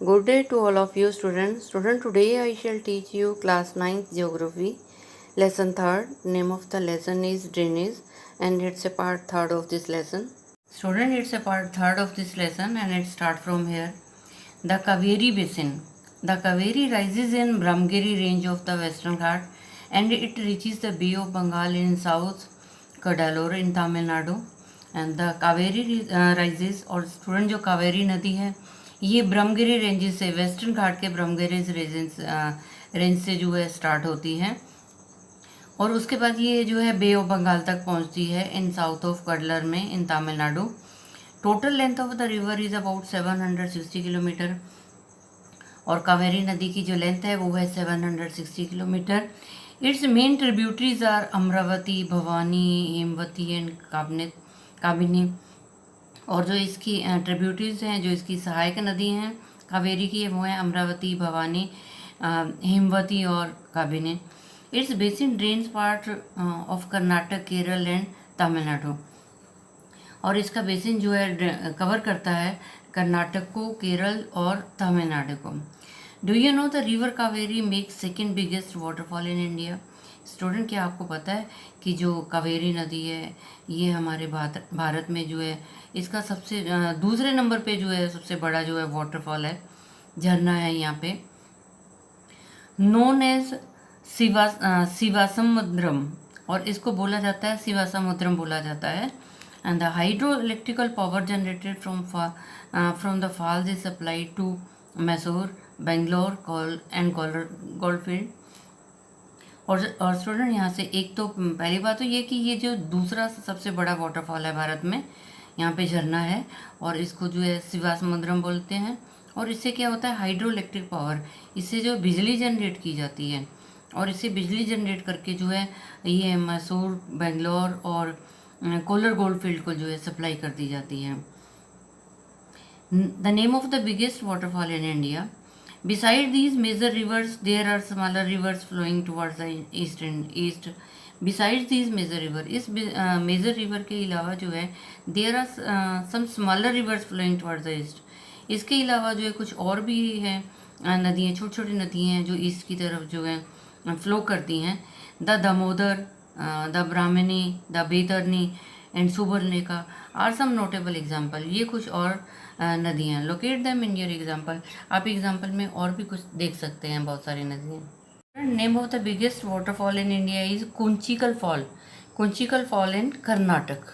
Good day to all of you students. Today I shall teach you class 9th geography, lesson 3rd. Name of the lesson is drainage and it's a part 3rd of this lesson. Student, it's a part 3rd of this lesson and it start from here. The Kaveri Basin. The Kaveri rises in Brahmagiri range of the Western Ghat and it reaches the Bay of Bengal in South Cuddalore in Tamil Nadu. And the Kaveri rises, और student जो कावेरी नदी है ये Brahmagiri ranges से, western घाट के Brahmagiri range से जो है स्टार्ट होती है और उसके बाद ये जो है बे ऑफ बंगाल तक पहुंचती है इन साउथ ऑफ कडलर में in Tamil Nadu. Total length of the river is about 760 kilometre और कावेरी नदी की जो लेंथ है वो है 760 kilometre. It's main tributaries are Amaravati, Bhavani, Hemavati and Kabini. और जो इसकी ट्रिब्यूटरीज हैं, जो इसकी सहायक नदी हैं कावेरी की, वो हैं अमरावती, भवानी, हेमवती और Kabini. It's basin drains part of Karnataka, Kerala and Tamil Nadu. और इसका बेसिन जो है कवर करता है कर्नाटक को, केरल और तमिलनाडु को. Do you know the river Kaveri makes second biggest waterfall in India. Student, क्या आपको पता है कि जो कावेरी नदी है ये हमारे भारत में जो है इसका सबसे दूसरे नंबर पे जो है सबसे बड़ा जो है वाटरफॉल है, झरना है यहाँ पे, नोन एज शिवासमुद्रम. और इसको बोला जाता है शिवासमुद्रम बोला जाता है. And the hydro electrical power generated from the falls is supplied to Mysore, Bangalore and Goldfield. और स्टूडेंट, यहाँ से एक तो पहली बात तो ये कि ये जो दूसरा सबसे बड़ा वाटरफॉल है भारत में, यहाँ पे झरना है और इसको जो है शिवासमुद्रम बोलते हैं. और इससे क्या होता है, हाइड्रो इलेक्ट्रिक पावर, इससे जो बिजली जनरेट की जाती है और इससे बिजली जनरेट करके जो है ये मैसूर, बेंगलोर और कोलर गोल्डफील्ड को जो है सप्लाई कर दी जाती है. The name of the biggest waterfall in India. Beside these major rivers, there are smaller rivers flowing towards the east. Besides these major rivers, इस major river के अलावा जो है there are some smaller rivers flowing towards the east. इसके अलावा जो है कुछ और भी है नदियाँ, छोटी छोटी नदियाँ हैं जो ईस्ट की तरफ जो है फ्लो करती हैं. The Damodar, the Brahmani, the Baitarni and Subarnarekha are some notable example. ये कुछ और नदियाँ. Locate them in your example. आप एग्जाम्पल में और भी कुछ देख सकते हैं, बहुत सारी नदियाँ. Name of the biggest waterfall in India is Kunchikal fall. Kunchikal fall in Karnataka.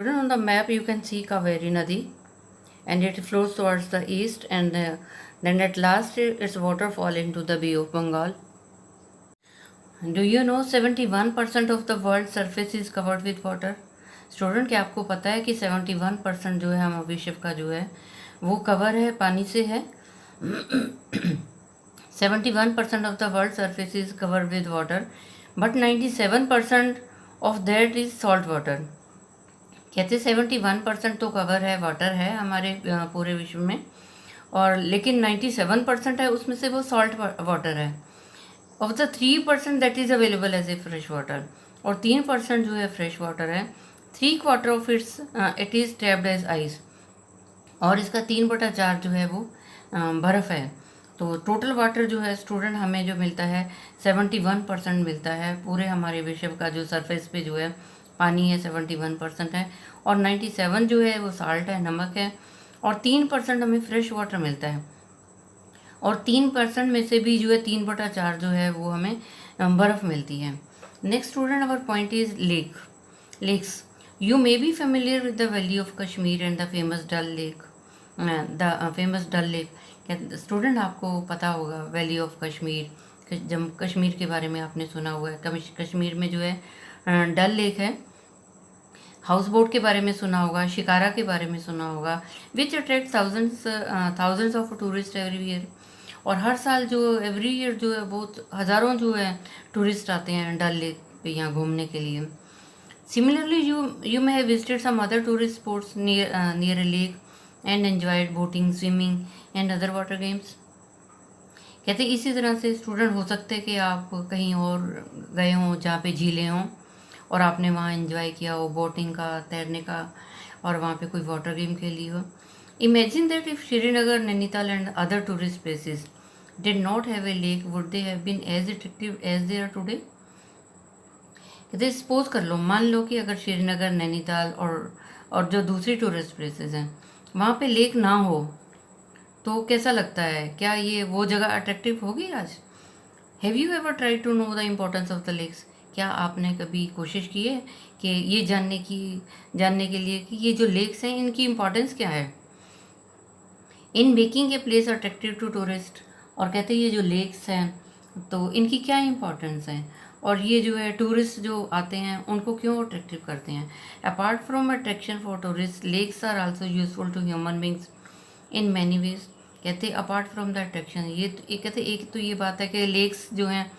On the map you can see Kaveri नदी and it flows towards the east and then at last its waterfall into the Bay of Bengal. Do you know 71% of the world's surface is covered with water? Student, क्या आपको पता है कि 71% जो है हमारे विश्व का जो है वो कवर है, पानी से है. 71% of the world surface is covered with water but 97% of that is salt water. कहते 71% तो कवर है, वाटर है हमारे पूरे विश्व में, और लेकिन 97% है उसमें से वो सॉल्ट वाटर है. Of the 3% that is available as a fresh water, और 3% जो है फ्रेश वाटर है. 3/4 of it is trapped as ice, और इसका 3/4 जो है वो बर्फ़ है. तो टोटल वाटर जो है स्टूडेंट हमें जो मिलता है 71% मिलता है. पूरे हमारे विश्व का जो सरफेस पे जो है पानी है 71% है, और 97 जो है वो साल्ट है, नमक है, और 3% हमें फ्रेश वाटर मिलता है. और 3% में से भी जो है 3/4 जो है वो हमें बर्फ़ मिलती है. Next student, our point is lakes. You may be familiar with the Valley of Kashmir and the famous Dal Lake. Student, आपको पता होगा वैली ऑफ कश्मीर, जब कश्मीर के बारे में आपने सुना हुआ है. कश्मीर में जो है डल लेक है. हाउस बोट के बारे में सुना होगा, शिकारा के बारे में सुना होगा. Which attract thousands of tourist every year. और हर साल जो एवरी ईयर जो है बहुत हज़ारों जो है टूरिस्ट आते हैं डल लेक पे यहाँ घूमने के लिए. Similarly, you may have visited some other tourist spots near a lake and enjoyed boating, swimming and other water games. कहते इसी तरह से स्टूडेंट हो सकते हैं कि आप कहीं और गए हों जहाँ पे झीलें हों और आपने वहाँ एंजॉय किया हो बोटिंग का, तैरने का, और वहाँ पे कोई वाटर गेम खेली हो. Imagine that if Srinagar, Nainital and other tourist places did not have a lake, would they have been as attractive as they are today? कहते सपोज कर लो, मान लो कि अगर श्रीनगर, नैनीताल और जो दूसरी टूरिस्ट प्लेसेस हैं वहाँ पे लेक ना हो तो कैसा लगता है? क्या ये वो जगह अट्रैक्टिव होगी आज? Have you ever try to know the importance of the lakes? क्या आपने कभी कोशिश की है कि ये जानने के लिए कि ये जो लेक्स हैं इनकी इम्पोर्टेंस क्या है? In making a place attractive to tourist. और कहते हैं ये जो लेक्स हैं तो इनकी क्या इम्पोर्टेंस है और ये जो है टूरिस्ट जो आते हैं उनको क्यों अट्रैक्टिव करते हैं? Apart from attraction for tourist, lakes are also useful to human beings in many ways. कहते अपार्ट फ्रॉम द अट्रैक्शन, ये कहते एक तो ये बात है कि लेक्स जो हैं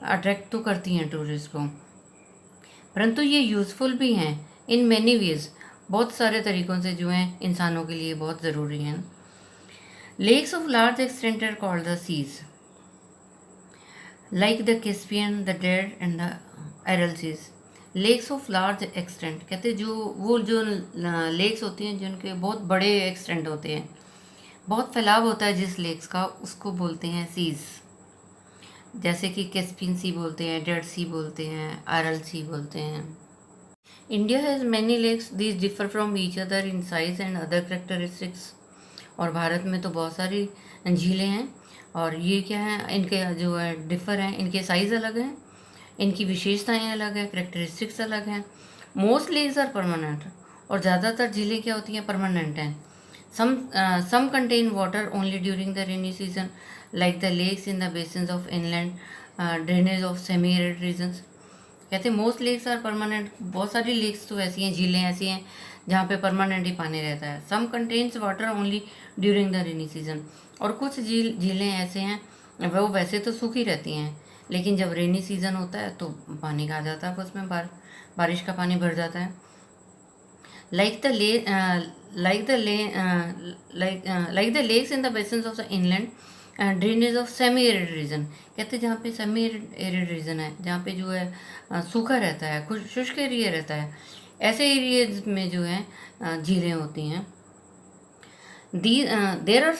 अट्रैक्ट तो करती हैं टूरिस्ट को, परंतु ये यूज़फुल भी हैं इन मैनी वेज, बहुत सारे तरीक़ों से जो हैं इंसानों के लिए बहुत ज़रूरी हैं। Lakes of large extent are called the seas, like the Caspian, the Dead and the Aral seas. Lakes of large extent कहते जो लेक्स होती हैं जिनके बहुत बड़े एक्सटेंट होते हैं, बहुत फैलाव होता है जिस लेक्स का, उसको बोलते हैं सीज। जैसे कि कैस्पियन सी बोलते हैं, डेड सी बोलते हैं, एरल सी बोलते हैं। India has many lakes, these differ from each other in size and other characteristics. और भारत में तो बहुत सारी झीलें हैं और ये क्या है, इनके जो है डिफ़र हैं, इनके साइज़ अलग हैं, इनकी विशेषताएं अलग हैं, करेक्टरिस्टिक्स अलग हैं। मोस्ट लेक्स आर परमानेंट, और ज़्यादातर झीलें क्या होती हैं, परमानेंट हैं। Some contain water only during the rainy season, like the lakes in the basins of inland drainage of semi-arid regions. कहते हैं मोस्ट लेक्स आर परमानेंट, बहुत सारी लेक्स तो ऐसी हैं, झीलें ऐसी हैं जहाँ पे परमानेंट ही पानी रहता है। Some contains water only during the rainy season, और कुछ झीलें ऐसे हैं वो वैसे तो सूखी रहती हैं लेकिन जब रेनी सीजन होता है तो पानी आ जाता है, उसमें बारिश का पानी भर जाता है। like the lakes in the basins of the inland drainage of semi-arid region। कहते हैं जहाँ पे सेमी एरिड रीजन है, जहाँ पे जो है सूखा रहता है, शुष्क एरिया रहता है, ऐसे एरियाज में जो है झीलें होती हैं। There are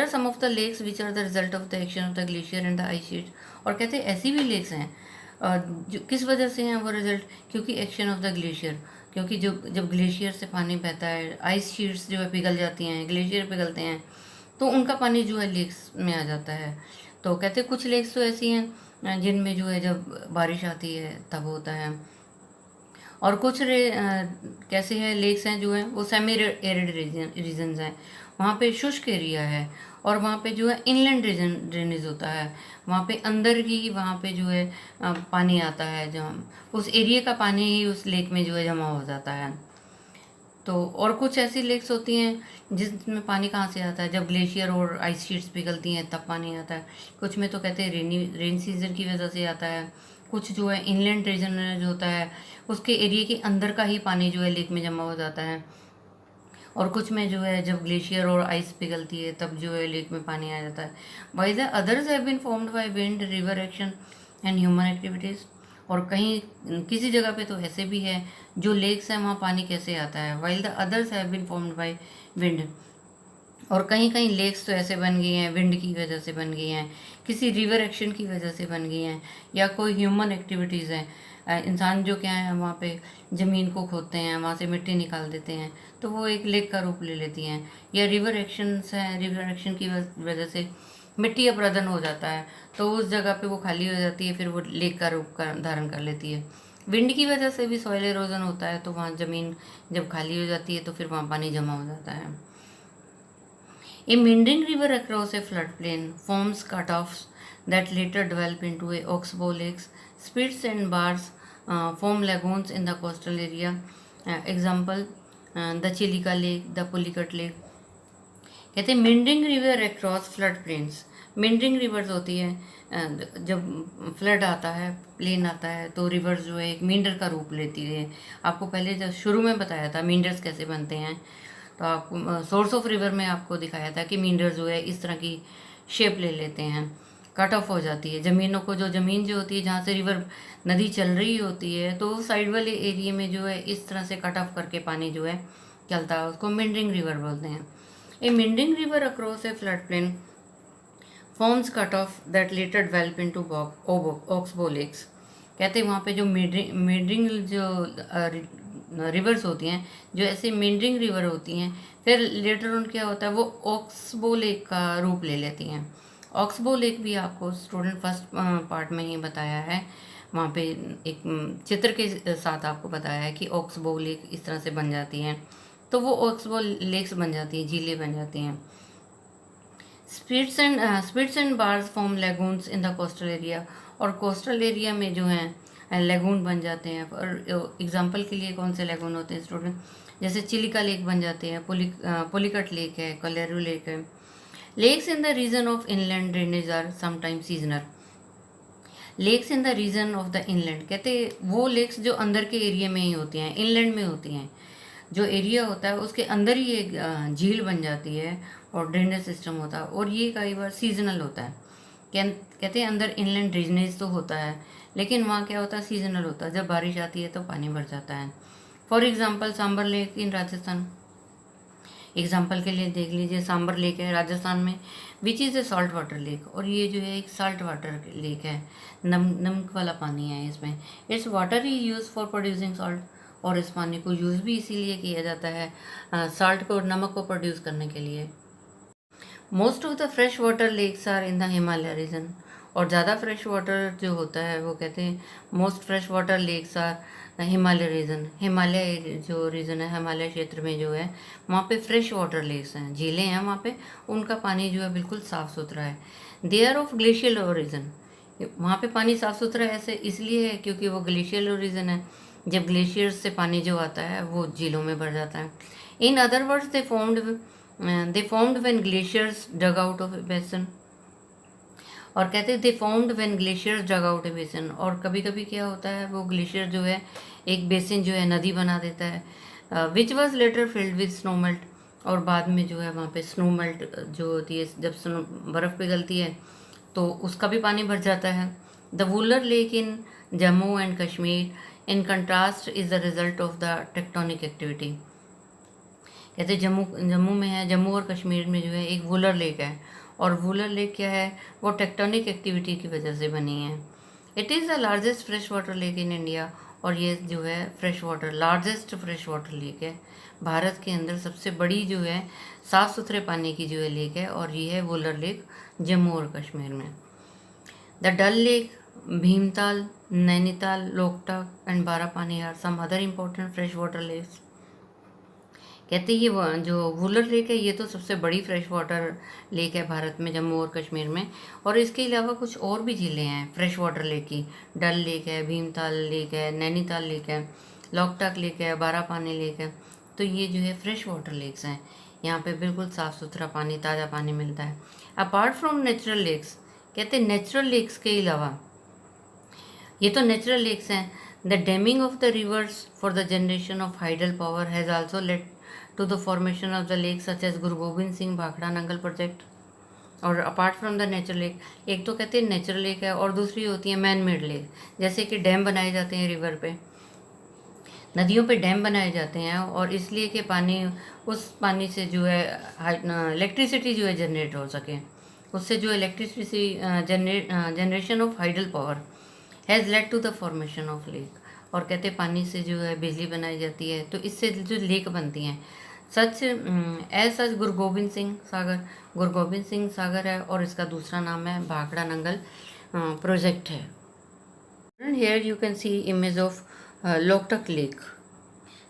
some of the lakes which are the result of the action of the glacier and the ice sheet. और कहते हैं ऐसी भी लेक्स हैं जो किस वजह से हैं वो रिजल्ट, क्योंकि एक्शन ऑफ द ग्लेशियर, क्योंकि जब ग्लेशियर से पानी बहता है, आइस शीट्स जो है पिघल जाती हैं, ग्लेशियर पिघलते हैं तो उनका पानी जो है लेक्स में आ जाता है। तो कहते हैं कुछ लेक्स तो ऐसी हैं जिनमें जो है जब बारिश आती है तब होता है, और कुछ कैसे हैं लेक्स हैं जो हैं वो सेमी एरिड रीजन्स हैं, वहाँ पे शुष्क एरिया है और वहाँ पे जो है इनलैंड ड्रेनेज होता है, वहाँ पे अंदर ही वहाँ पे जो है पानी आता है, जहाँ उस एरिया का पानी ही उस लेक में जो है जमा हो जाता है। तो और कुछ ऐसी लेक्स होती हैं जिसमें पानी कहाँ से आता है, जब ग्लेशियर और आइस शीट्स पिघलती हैं तब पानी आता है। कुछ में तो कहते हैं रेन सीजन की वजह से आता है, कुछ जो है इनलैंड रीजन जो होता है उसके एरिया के अंदर का ही पानी जो है लेक में जमा हो जाता है, और कुछ में जो है जब ग्लेशियर और आइस पिघलती है तब जो है लेक में पानी आ जाता है। While the others have been formed by wind, river action and human activities. और कहीं किसी जगह पे तो ऐसे भी है जो लेक्स हैं वहाँ पानी कैसे आता है, while the others have been formed by wind. और कहीं कहीं लेक्स तो ऐसे बन गई हैं विंड की वजह से बन गई हैं, किसी रिवर एक्शन की वजह से बन गई हैं, या कोई ह्यूमन एक्टिविटीज़ हैं, इंसान जो क्या है वहाँ पे ज़मीन को खोदते हैं, वहाँ से मिट्टी निकाल देते हैं तो वो एक लेक का रूप ले लेती हैं, या रिवर एक्शंस हैं, रिवर एक्शन की वजह से मिट्टी अपरदन हो जाता है तो उस जगह पे वो खाली हो जाती है, फिर वो लेक का रूप धारण कर लेती है। विंड की वजह से भी सॉइल एरोजन होता है तो वहाँ ज़मीन जब खाली हो जाती है तो फिर वहाँ पानी जमा हो जाता है। A meandering river across a floodplain forms cutoffs that later develop into a oxbow lakes. Spits and bars form lagoons in the coastal area. Example, the Chilika Lake, the Pulicat Lake. कहते हैं meandering river across floodplains. meandering rivers होती है जब flood आता है, plane आता है तो रिवर्स जो है एक मींडर का रूप लेती है। आपको पहले जब शुरू में बताया था मींडर्स कैसे बनते हैं, तो आपको सोर्स ऑफ रिवर में आपको दिखाया था कि मींडर जो है इस तरह की शेप ले लेते हैं, कट ऑफ हो जाती है ज़मीनों को, जो ज़मीन जो होती है जहाँ से रिवर नदी चल रही होती है तो साइड वाले एरिया में जो है इस तरह से कट ऑफ करके पानी जो है चलता है उसको मिंडरिंग रिवर बोलते हैं। A meandering river across a flood plain forms cut off that later develop into oxbow lakes. कहते हैं वहाँ पे जो मेंडरिंग जो रिवर्स होती हैं, जो ऐसे मेंडरिंग रिवर होती हैं, फिर लेटर ऑन क्या होता है वो ऑक्सबो लेक का रूप ले लेती हैं। ऑक्सबो लेक भी आपको स्टूडेंट फर्स्ट पार्ट में ही बताया है, वहाँ पे एक चित्र के साथ आपको बताया है कि ऑक्सबो लेक इस तरह से बन जाती हैं, तो वो ऑक्सबो लेक्स बन जाती हैं, झीलें बन जाती हैं। Spits and bars form lagoons in the coastal area, और कोस्टल एरिया में जो हैं लेगून बन जाते हैं। और एग्जांपल के लिए कौन से लेगून होते हैं स्टूडेंट, जैसे चिलिका लेक बन जाते हैं, पुलिकट लेक है, कलेरू लेक है। Lakes in the region of inland drainage are sometimes seasonal. Lakes in the region of the inland, कहते वो लेक्स जो अंदर के एरिया में ही होती हैं, इनलैंड में होती हैं, जो एरिया होता है उसके अंदर ही एक झील बन जाती है और ड्रेनेज सिस्टम होता है, और ये कई बार सीजनल होता है। कहते हैं अंदर इनलैंड ड्रेनेज तो होता है, लेकिन वहाँ क्या होता है, सीजनल होता है, जब बारिश आती है तो पानी भर जाता है। For example Sambhar lake in Rajasthan, example के लिए देख लीजिए, सांबर लेक है राजस्थान में, which is a salt water lake, और ये जो है एक साल्ट वाटर लेक है, नमक वाला पानी है इसमें। It's water he use for producing salt, और इस पानी को यूज़ भी इसीलिए किया जाता है साल्ट को, नमक को प्रोड्यूस करने के लिए। Most of the fresh water lakes are in the Himalaya region, और ज़्यादा फ्रेश वाटर जो होता है वो कहते हैं most fresh water lakes are Himalaya region. Himalaya जो रीजन है, हिमालय क्षेत्र में जो है वहाँ पे फ्रेश वाटर लेक्स हैं, झीलें हैं वहाँ पे, उनका पानी जो है बिल्कुल साफ़ सुथरा है। They are of glacial origin, वहाँ पे पानी साफ़ सुथरा ऐसे इसलिए है क्योंकि वो ग्लेशियल ओरिजिन है, जब ग्लेशियर्स से पानी जो आता है वो झीलों में भर जाता है। In other words they formed when glaciers dug out of a basin, और कहते हैं they formed when glaciers dug out a basin, और कभी कभी क्या होता है वो ग्लेशियर जो है एक बेसिन जो है नदी बना देता है, which was later filled with snow melt, और बाद में जो है वहाँ पे स्नो मेल्ट जो होती है, जब बर्फ़ पिघलती है तो उसका भी पानी भर जाता है। The Wular lake in Jammu and Kashmir in contrast is the result of the tectonic activity. कहते जम्मू में है, जम्मू और कश्मीर में जो है एक वुलर लेक है, और वुलर लेक क्या है वो टेक्टोनिक एक्टिविटी की वजह से बनी है। It is the largest fresh water lake in India, और ये जो है लार्जेस्ट फ्रेश वाटर लेक है, भारत के अंदर सबसे बड़ी जो है साफ़ सुथरे पानी की जो है लेक है, और ये है वुलर लेक जम्मू और कश्मीर में। The Dal lake, Bhimtal, Nainital, Loktak and Barapani are some other important fresh water lakes. कहते हैं ये जो वुलर लेक है ये तो सबसे बड़ी फ्रेश वाटर लेक है भारत में, जम्मू और कश्मीर में, और इसके अलावा कुछ और भी झीलें हैं फ्रेश वाटर लेक की। डल लेक है, भीमताल लेक है, नैनीताल लेक है, लोकटक लेक है, बारापानी लेक है, तो ये जो है फ्रेश वाटर लेक्स हैं, यहाँ पे बिल्कुल साफ़ सुथरा पानी, ताज़ा पानी मिलता है। अपार्ट फ्रॉम नेचुरल लेक्स, कहते हैं नेचुरल लेक्स के अलावा, ये तो नेचुरल लेक्स हैं, the damming of the rivers for the generation of hydel power has also led to the formation of the lake such as Guru Gobind Singh Bhakra Nangal project. और apart from the natural lake, एक तो कहते हैं नेचुरल लेक है, और दूसरी होती है मैन मेड लेक, जैसे कि डैम बनाए जाते हैं रिवर पे, नदियों पे डैम बनाए जाते हैं, और इसलिए कि पानी, उस पानी से जो है इलेक्ट्रिसिटी जो है जनरेट हो सके, उससे जो electricity generation of hydel power has led to the formation of lake, और कहते पानी से जो है बिजली बनाई जाती है, तो इससे जो लेक बनती हैं, सच गुरु गोबिंद सिंह सागर है, और इसका दूसरा नाम है भाखड़ा नंगल प्रोजेक्ट है। Here you can see image of Loktak Lake.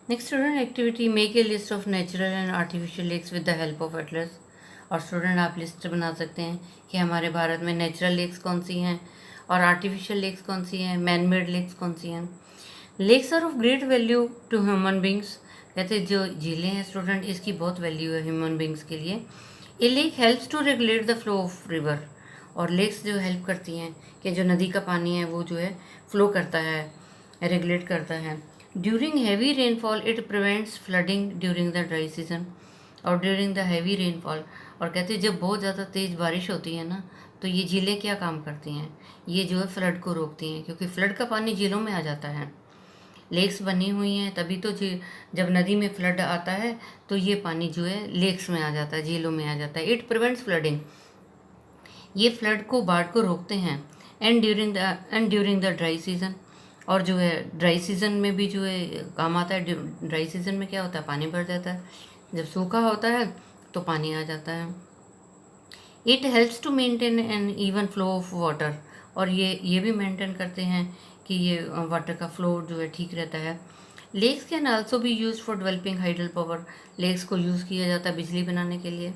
Next student activity, make a list of natural and artificial lakes with the help of atlas. और स्टूडेंट आप लिस्ट बना सकते हैं कि हमारे भारत में नेचुरल लेक्स कौन सी हैं और आर्टिफिशियल लेक्स कौन सी हैं, मैन मेड लेक्स कौन सी हैं। Lakes are of great value to human beings, कहते जो झीलें हैं स्टूडेंट इसकी बहुत वैल्यू है ह्यूमन बींग्स के लिए। A lake helps to regulate the flow of river, और लेक्स जो हेल्प करती हैं कि जो नदी का पानी है वो जो है फ्लो करता है, रेगुलेट करता है। During heavy rainfall it prevents flooding during the dry season, और ड्यूरिंग द हैवी रेनफॉल, और कहते हैं जब बहुत ज़्यादा तेज़ बारिश होती है ना, तो ये झीलें क्या काम करती हैं, ये जो है फ्लड को रोकती हैं, क्योंकि फ्लड का पानी झीलों में आ जाता है। लेक्स बनी हुई हैं, तभी तो जब नदी में फ्लड आता है तो ये पानी जो है लेक्स में आ जाता है, झीलों में आ जाता है। इट प्रिवेंट्स फ्लडिंग, ये फ्लड को, बाढ़ को रोकते हैं। And during the dry season, और जो है ड्राई सीजन में भी जो है काम आता है। ड्राई सीजन में क्या होता है, पानी भर जाता है। जब सूखा होता है तो पानी आ जाता है। It helps to maintain an even flow of water, और ये भी मेंटेन करते हैं कि ये वाटर का फ्लो जो है ठीक रहता है। Lakes can also be use for developing hydel power, lakes को यूज़ किया जाता है बिजली बनाने के लिए।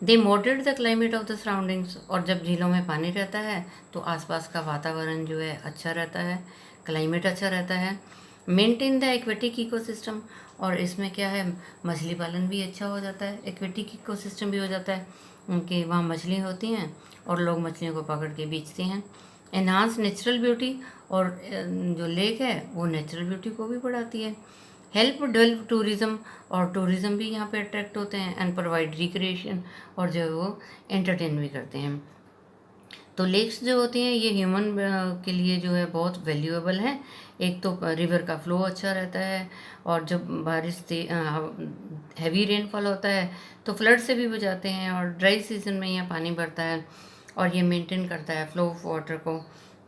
They moderate the climate of the surroundings, और जब झीलों में पानी रहता है तो आसपास का वातावरण जो है अच्छा रहता है, क्लाइमेट अच्छा रहता है। मेंटेन द एक्वेटिक इकोसिस्टम, और इसमें क्या है, मछली पालन भी अच्छा हो जाता है, एक्वेटिक इकोसिस्टम भी हो जाता है कि वहाँ मछली होती हैं और लोग मछलियों को पकड़ के बेचते हैं। एनहांस नेचुरल ब्यूटी, और जो लेक है वो नेचुरल ब्यूटी को भी बढ़ाती है। हेल्प डेवलप टूरिज़्म, और टूरिज़्म भी यहाँ पे अट्रैक्ट होते हैं। एंड प्रोवाइड रिक्रिएशन, और जो है वो एंटरटेन भी करते हैं। तो लेक्स जो होती हैं ये ह्यूमन के लिए जो है बहुत वैल्यूएबल है। एक तो रिवर का फ्लो अच्छा रहता है, और जब बारिश से हैवी रेनफॉल होता है तो फ्लड से भी बचाते हैं, और ड्राई सीजन में यहाँ पानी भरता है और ये मेंटेन करता है फ्लो ऑफ वाटर को।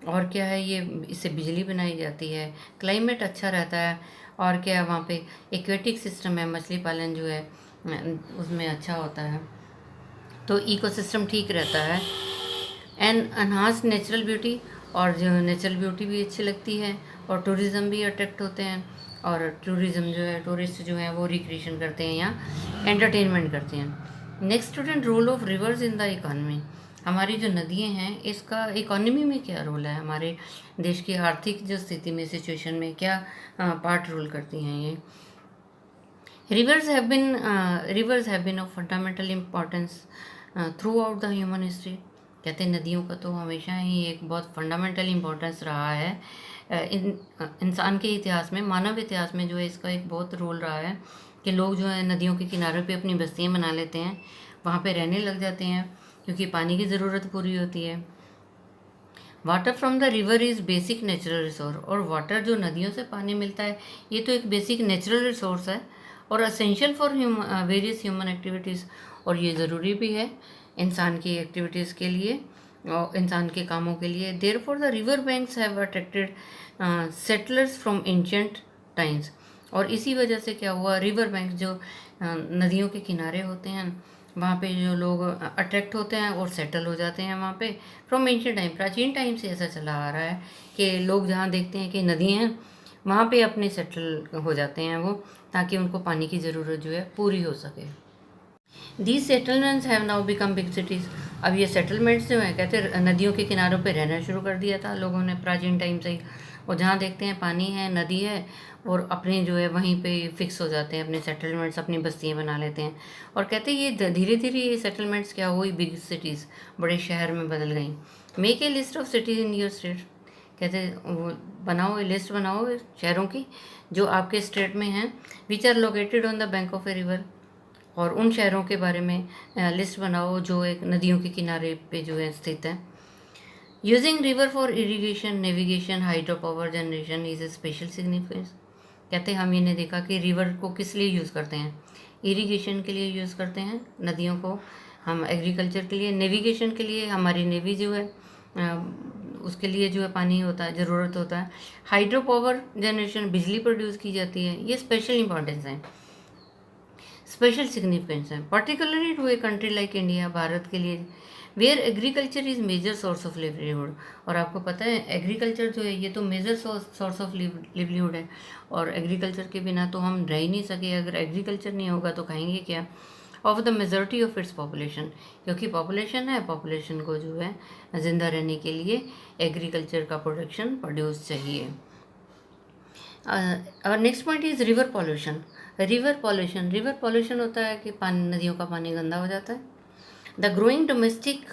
और क्या है, ये इससे बिजली बनाई जाती है, क्लाइमेट अच्छा रहता है। और क्या है, वहाँ पे एक्वेटिक सिस्टम है, मछली पालन जो है उसमें अच्छा होता है, तो इकोसिस्टम ठीक रहता है। एंड एनहांस नेचुरल ब्यूटी, और जो नेचुरल ब्यूटी भी अच्छी लगती है, और टूरिज़्म भी अट्रैक्ट होते हैं। और टूरिज़्म जो है, टूरिस्ट जो है वो रिक्रिएशन करते हैं या एंटरटेनमेंट करते हैं। Next student, role of rivers in the economy. हमारी जो नदियाँ हैं इसका इकॉनमी में क्या रोल है, हमारे देश की आर्थिक जो स्थिति में, सिचुएशन में क्या पार्ट रोल करती हैं ये। Reverse have been of fundamental importance through out the human history. कहते हैं नदियों का तो हमेशा ही एक बहुत फंडामेंटल इम्पोर्टेंस रहा है इंसान के इतिहास में, मानव इतिहास में जो है इसका एक बहुत रोल रहा है कि लोग जो है नदियों के किनारों पे अपनी बस्तियां बना लेते हैं, वहाँ पे रहने लग जाते हैं क्योंकि पानी की ज़रूरत पूरी होती है। Water from the river is basic natural resource, और वाटर जो नदियों से पानी मिलता है ये तो एक बेसिक नेचुरल रिसोर्स है और essential for various human activities, और ये ज़रूरी भी है इंसान की एक्टिविटीज़ के लिए और इंसान के कामों के लिए। Therefore the river banks have attracted settlers from ancient times, और इसी वजह से क्या हुआ, रिवर बैंक जो नदियों के किनारे होते हैं वहाँ पे जो लोग अट्रैक्ट होते हैं और सेटल हो जाते हैं वहाँ पे फ्रॉम एंशियंट टाइम। प्राचीन टाइम से ऐसा चला आ रहा है कि लोग जहाँ देखते हैं कि नदियाँ हैं वहाँ पे अपने सेटल हो जाते हैं वो, ताकि उनको पानी की ज़रूरत जो है पूरी हो सके। These settlements have now become big cities. अब ये सेटलमेंट्स जो हैं, कहते हैं नदियों के किनारों पे रहना शुरू कर दिया था लोगों ने प्राचीन टाइम से ही, और जहाँ देखते हैं पानी है, नदी है, और अपने जो है वहीं पे फिक्स हो जाते हैं, अपने सेटलमेंट्स, अपनी बस्तियाँ बना लेते हैं। और कहते हैं ये धीरे धीरे ये सेटलमेंट्स क्या हुई, बिग सिटीज़, बड़े शहर में बदल गई। Make a list of cities in your state, कहते वो बनाओ, लिस्ट बनाओ शहरों की जो आपके स्टेट में हैं, which are located on the bank of a river, और उन शहरों के बारे में लिस्ट बनाओ जो एक नदियों के किनारे पे जो है स्थित है। Using river for irrigation, navigation, hydro power generation is a special significance. कहते हैं हम ये देखा कि रिवर को किस लिए यूज़ करते हैं, इरीगेशन के लिए यूज़ करते हैं नदियों को हम, एग्रीकल्चर के लिए, नेविगेशन के लिए, हमारी नेवी जो है उसके लिए जो है पानी होता है, ज़रूरत होता है। हाइड्रो पावर जनरेशन, बिजली प्रोड्यूस की जाती है, ये स्पेशल इंपॉर्टेंस है, स्पेशल सिग्निफिकेंस है, particularly to a country like India, Bharat के लिए, where agriculture is major source of livelihood. और आपको पता है एग्रीकल्चर जो है ये तो मेजर सोर्स ऑफ लिवलीहुड है, और एग्रीकल्चर के बिना तो हम रह ही नहीं सके, अगर एग्रीकल्चर नहीं होगा तो खाएंगे क्या। Of the majority of its population, क्योंकि पॉपुलेशन है, पॉपुलेशन को जो है ज़िंदा रहने के लिए एग्रीकल्चर का प्रोडक्शन प्रोड्यूस चाहिए। और next point is river pollution. River pollution होता है कि पानी, नदियों का पानी गंदा हो जाता है। The growing domestic,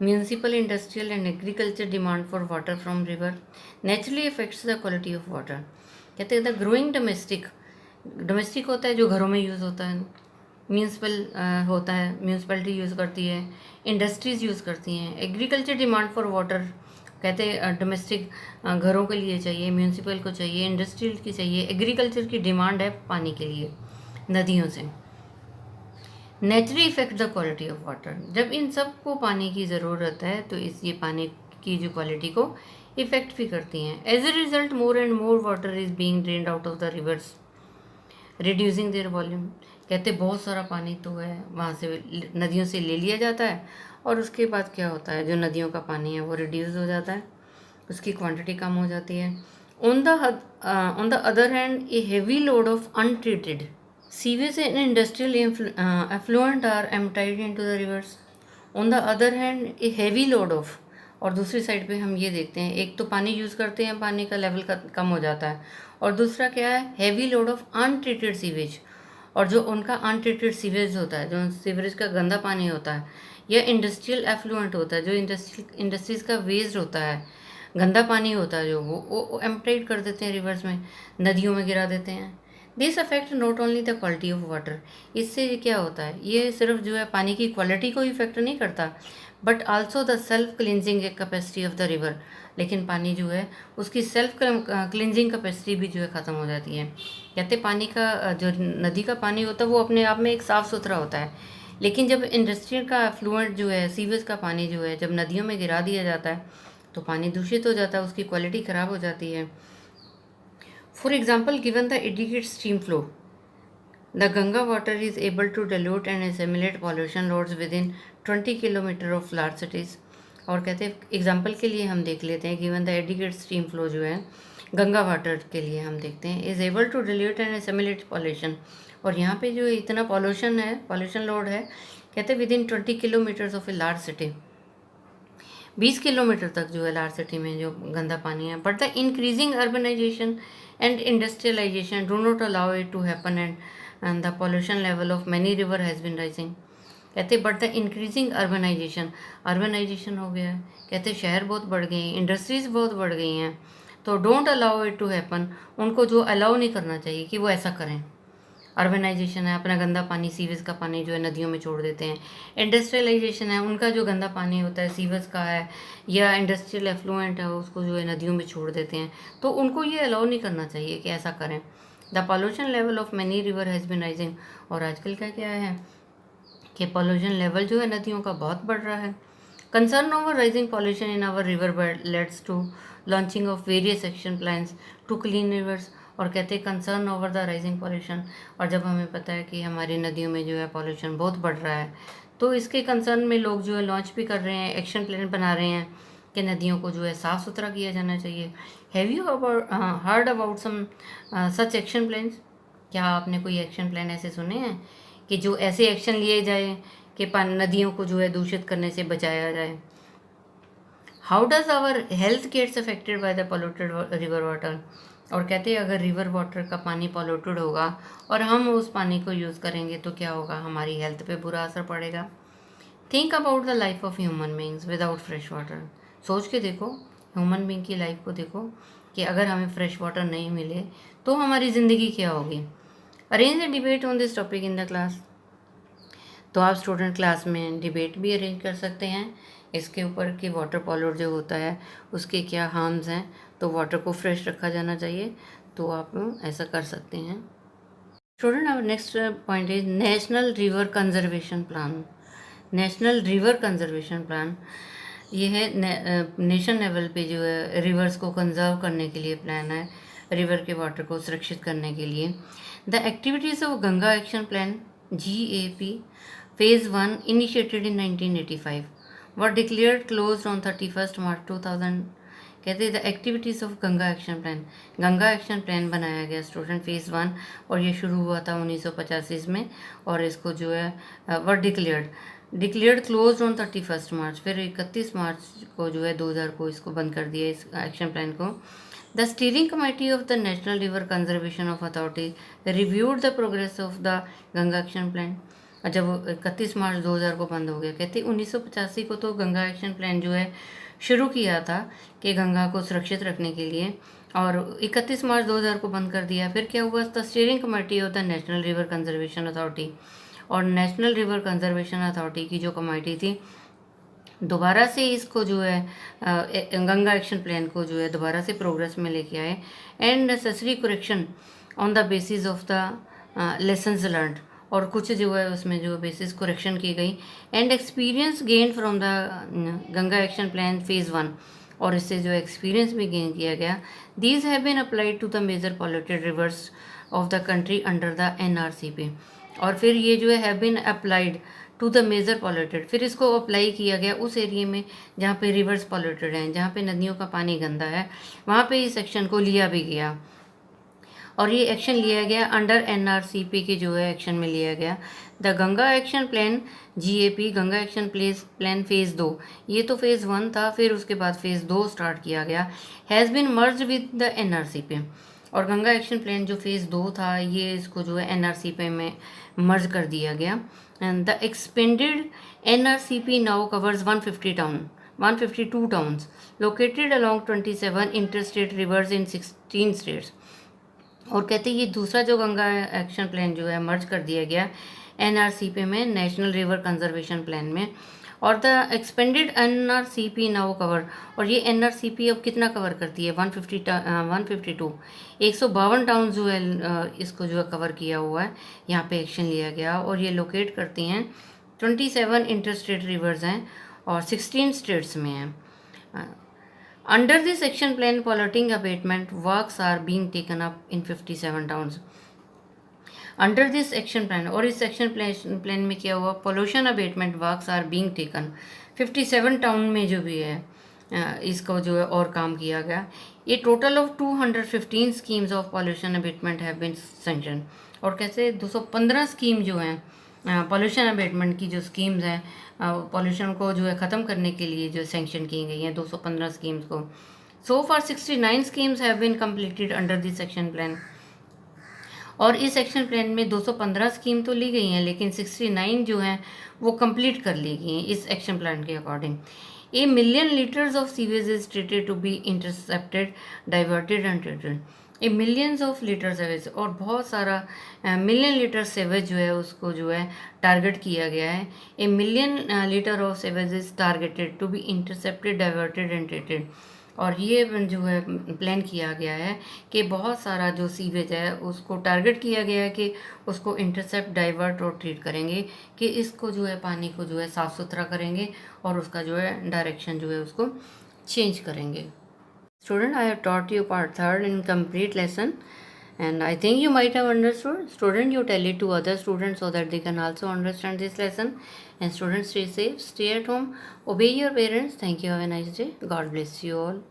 municipal, industrial and agriculture demand for water from river naturally affects the quality of water. कहते हैं द ग्रोइंग डोमेस्टिक होता है जो घरों में यूज़ होता है, म्यूनसिपल होता है, म्यूनसिपलिटी यूज़ करती है, इंडस्ट्रीज़ यूज़ करती हैं, एग्रीकल्चर डिमांड फॉर वाटर, कहते डोमेस्टिक घरों के लिए चाहिए, म्यूनिसिपल को चाहिए, इंडस्ट्रियल की चाहिए, एग्रीकल्चर की डिमांड है पानी के लिए नदियों से। Naturally effect the quality of water, जब इन सब को पानी की ज़रूरत है तो इस ये पानी की जो क्वालिटी को इफेक्ट भी करती हैं। As a result more and more water is being drained out of the rivers reducing their volume. कहते बहुत सारा पानी तो है वहाँ से नदियों से ले लिया जाता है और उसके बाद क्या होता है, जो नदियों का पानी है वो रिड्यूस हो जाता है, उसकी क्वांटिटी कम हो जाती है। On the other hand a heavy load of untreated sewage and industrial effluent are emptied into the rivers. On the other hand a heavy load of, और दूसरी साइड पे हम ये देखते हैं, एक तो पानी यूज़ करते हैं, पानी का लेवल कम हो जाता है, और दूसरा क्या है, heavy load of untreated sewage. और जो उनका अनट्रीटेड सीवेज होता है, जो सीवरेज का गंदा पानी होता है, या इंडस्ट्रियल एफ्लुएंट होता है, जो इंडस्ट्रीज का वेस्ट होता है, गंदा पानी होता है, जो वो एम्प्टाइड कर देते हैं रिवर्स में, नदियों में गिरा देते हैं। This affect not only the quality of water, इससे क्या होता है, ये सिर्फ जो है पानी की क्वालिटी को इफेक्ट नहीं करता, but also the self cleansing capacity of the river. लेकिन पानी जो है उसकी सेल्फ क्लिनजिंग कैपेसिटी भी जो है ख़त्म हो जाती है। कहते पानी का जो नदी का पानी होता है वो अपने आप में एक साफ़ सुथरा होता है, लेकिन जब इंडस्ट्री का एफ्लुएंट जो है, सीवेज का पानी जो है, जब नदियों में गिरा दिया जाता है तो पानी दूषित हो जाता है, उसकी क्वालिटी ख़राब हो जाती है। For example, given the adequate stream flow, the Ganga water is able to dilute and assimilate pollution loads within 20 kilometre of large cities. और कहते हैं एग्जाम्पल के लिए हम देख लेते हैं, given the adequate stream flow जो है गंगा वाटर के लिए हम देखते हैं, is able to dilute and assimilate pollution. और यहाँ पे जो इतना पॉल्यूशन है, पॉल्यूशन लोड है, कहते हैं with in 20 kilometres of a large city, 20 kilometre तक जो है लार्ज सिटी में जो गंदा पानी है। But the increasing urbanisation and industrialisation do not allow it to happen and the pollution level of many river has been rising. कहते but the increasing urbanisation हो गया है, कहते शहर बहुत बढ़ गए हैं, इंडस्ट्रीज बहुत बढ़ गई हैं, तो don't allow it to happen, उनको जो अलाउ नहीं करना चाहिए कि वो ऐसा करें। अर्बनाइजेशन है, अपना गंदा पानी, सीवेज का पानी जो है नदियों में छोड़ देते हैं। इंडस्ट्रियलाइजेशन है, उनका जो गंदा पानी होता है सीवेज का है या इंडस्ट्रियल एफ्लुएंट है, उसको जो है नदियों में छोड़ देते हैं, तो उनको ये अलाउ नहीं करना चाहिए कि ऐसा करें। The pollution level of many river has been rising. और आजकल का क्या है कि पॉल्यूशन लेवल जो है नदियों का बहुत बढ़ रहा है। Concern over rising pollution in our river bed leads to launching of various action plans to clean rivers. और कहते हैं concern over the rising pollution, और जब हमें पता है कि हमारी नदियों में जो है पॉल्यूशन बहुत बढ़ रहा है, तो इसके कंसर्न में लोग जो है लॉन्च भी कर रहे हैं, एक्शन प्लान बना रहे हैं कि नदियों को जो है साफ़ सुथरा किया जाना चाहिए। Have you heard about some such action plans? क्या आपने कोई एक्शन प्लान ऐसे सुने हैं कि जो ऐसे एक्शन लिए जाए कि नदियों को जो है दूषित करने से बचाया जाए? How does our health gets affected by the polluted river water. और कहते हैं अगर रिवर वाटर का पानी पॉल्यूटेड होगा और हम उस पानी को यूज़ करेंगे तो क्या होगा, हमारी हेल्थ पे बुरा असर पड़ेगा। Think about the life of human beings without fresh water. सोच के देखो, ह्यूमन बींग की लाइफ को देखो कि अगर हमें फ्रेश वाटर नहीं मिले तो हमारी ज़िंदगी क्या होगी। Arrange a debate on this topic in the class. तो आप स्टूडेंट क्लास में डिबेट भी अरेंज कर सकते हैं इसके ऊपर कि वाटर पॉल्यूट जो होता है उसके क्या हार्म्स हैं, तो वाटर को फ्रेश रखा जाना चाहिए, तो आप ऐसा कर सकते हैं। स्टूडेंट अब next point is national river conservation plan. National river conservation plan ये है नेशन लेवल पे जो है रिवर्स को कंजर्व करने के लिए प्लान है, रिवर के वाटर को सुरक्षित करने के लिए। The activities of Ganga action plan GAP Phase 1 initiated in 1985 were declared closed on 31st March 2000। कहते हैं the activities of Ganga action plan, Ganga action plan बनाया गया स्टूडेंट फेज़ 1, और ये शुरू हुआ था 1985 में, और इसको जो है वर डिक्लेयर्ड क्लोज ऑन 31st मार्च, फिर 31 मार्च को जो है 2000 को इसको बंद कर दिया इस एक्शन प्लान को। The steering committee of the national river conservation of authority reviewed the progress of the Ganga action plan. जब 31 मार्च 2000 को बंद हो गया, कहते 1985 को तो गंगा एक्शन प्लान जो है शुरू किया था कि गंगा को सुरक्षित रखने के लिए, और 31 मार्च 2000 को बंद कर दिया। फिर क्या हुआ, the steering committee of the national river conservation authority, और नेशनल रिवर कंजर्वेशन अथॉरिटी की जो कमेटी थी दोबारा से इसको जो है गंगा एक्शन प्लान को जो है दोबारा से प्रोग्रेस में लेके आए and necessary correction on the basis of the lessons learned, और कुछ जो है उसमें जो बेसिस करेक्शन की गई and experience gain from the Ganga action plan phase 1, और इससे जो एक्सपीरियंस भी गेन किया गया। These have been applied to the major polluted rivers of the country under the NRCP, और फिर ये जो है have been applied to the major polluted, फिर इसको अप्लाई किया गया उस एरिया में जहाँ पे रिवर्स पॉल्यूटेड हैं, जहाँ पे नदियों का पानी गंदा है, वहाँ पे इस एक्शन को लिया भी गया। और ये एक्शन लिया गया अंडर NRCP के जो है एक्शन में लिया गया। The Ganga action plan GAP, Ganga action plan phase 2, ये तो फेज़ 1 था, फिर उसके बाद फेज़ 2 स्टार्ट किया गया, has been merge with the NRCP, और गंगा एक्शन प्लान जो फेज़ 2 था ये इसको जो है NRCP में मर्ज कर दिया गया। And the expanded NRCP now covers 152 towns located along 27 interstate reverse in 16 states, और कहते हैं ये दूसरा जो गंगा एक्शन प्लान जो है मर्ज कर दिया गया NRCP में, नेशनल रिवर कंजर्वेशन प्लान में, और the expanded NRCP now cover, और ये NRCP अब कितना कवर करती है 152 152 टाउन जो है इसको जो है कवर किया हुआ है, यहाँ पे एक्शन लिया गया, और ये लोकेट करती हैं 27 इंटरस्टेट रिवर्स हैं और 16 स्टेट्स में हैं। Under this action plan, polluting abatement works are being taken up in 57 towns. Under this action plan, और इस एक्शन प्लान में क्या हुआ, pollution abatement works are being taken 57 town में जो भी है इसको जो है और काम किया गया। ये total of 215 schemes of pollution abatement have been sanction, और कैसे 215 स्कीम जो हैं पॉल्यूशन अबेटमेंट की जो स्कीम्स हैं पॉल्यूशन को जो है ख़त्म करने के लिए जो सैंक्शन की गई हैं 215 स्कीम्स को। So for 69 schemes have been completed under this action plan, और इस एक्शन प्लान में 215 स्कीम तो ली गई हैं लेकिन 69 जो हैं वो कंप्लीट कर ली गई हैं इस एक्शन प्लान के according. A million litres of sewage is treated to be intercepted, diverted and treated. A millions of litre sewage, और बहुत सारा मिलियन लीटर सेवेज जो है उसको जो है टारगेट किया गया है। A million litre of sewage is targeted to be intercepted, diverted and treated, और ये जो है प्लान किया गया है कि बहुत सारा जो सीवेज है उसको टारगेट किया गया है कि उसको इंटरसेप्ट, डाइवर्ट और ट्रीट करेंगे, कि इसको जो है पानी को जो है साफ़ सुथरा करेंगे और उसका जो है डायरेक्शन जो है उसको चेंज करेंगे। Student, I have taught you part 3rd in complete lesson, and I think you might have understood. Student, you tell it to other students so that they can also understand this lesson. And students, stay safe, stay at home, obey your parents. Thank you. Have a nice day. God bless you all.